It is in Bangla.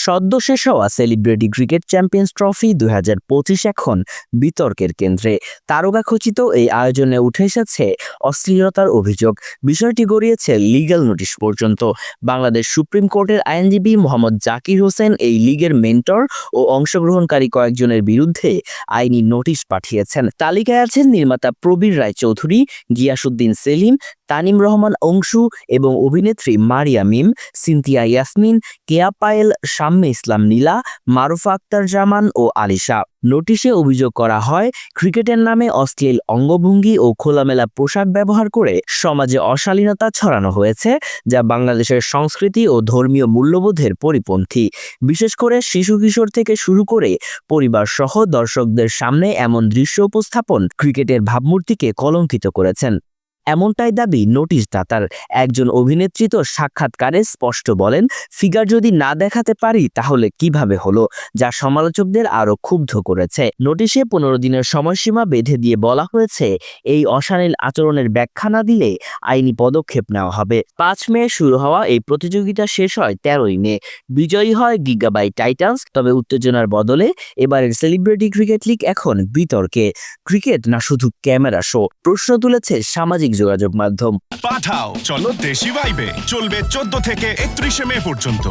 সদ্য শেষ হওয়া সেলিব্রিটি ক্রিকেট চ্যাম্পিয়ন্স ট্রফি ২০২৫ এখন বিতর্কের কেন্দ্রে। তারকাখচিত এই আয়োজনে উঠে এসেছে অশ্লীলতার অভিযোগ। বিষয়টি গড়িয়েছে লিগ্যাল নোটিশ পর্যন্ত। বাংলাদেশ সুপ্রিম কোর্টের আইনজীবী মোহাম্মদ জাকির হোসেন এই লিগের মেন্টর ও অংশগ্রহণকারী কয়েকজনের বিরুদ্ধে আইনি নোটিশ পাঠিয়েছেন। তালিকায় আছেন নির্মাতা প্রবীর রায় চৌধুরী, গিয়াসউদ্দিন সেলিম, তানিম রহমান অংশু এবং অভিনেত্রী মারিয়া মিম, সিনথিয়া ইয়াসমিন, কেয়া পায়েল, শাম্মী ইসলাম নীলা, মারুফা আক্তার জামান ও আলিশা। নোটিশে অভিযোগ করা হয়, ক্রিকেটের নামে অশ্লীল অঙ্গভঙ্গি ও খোলামেলা পোশাক ব্যবহার করে সমাজে অশালীনতা ছড়ানো হয়েছে, যা বাংলাদেশের সংস্কৃতি ও ধর্মীয় মূল্যবোধের পরিপন্থী। বিশেষ করে শিশু কিশোর থেকে শুরু করে পরিবার সহ দর্শকদের সামনে এমন দৃশ্য উপস্থাপন ক্রিকেটের ভাবমূর্তিকে কলঙ্কিত করেছেন। এমনটাই দাবি নোটিশ দাতার। একজন অভিনেত্রী তো সাক্ষাৎকারে স্পষ্ট বলেন, ফিগার যদি না দেখাতে পারি তাহলে কিভাবে হলো, যা সমালোচকদের আরো ক্ষুব্ধ করেছে। নোটিশে ১৫ দিনের সময়সীমা বেঁধে দিয়ে বলা হয়েছে, এই অশালীন আচরণের ব্যাখ্যা না দিলে আইনি পদক্ষেপ নেওয়া হবে। ৫ মে শুরু হওয়া এই প্রতিযোগিতা শেষ হয় ১৩ই মে। বিজয়ী হয় গিগাবাই টাইটান্স। তবে উত্তেজনার বদলে এবারের সেলিব্রিটি ক্রিকেট লিগ এখন বিতর্কে। ক্রিকেট না শুধু ক্যামেরা শো, প্রশ্ন তুলেছে সামাজিক যোগাযোগ মাধ্যম। পাঠাও চলো দেশি ভাইবে চলবে ১৪ থেকে ৩১ মে পর্যন্ত।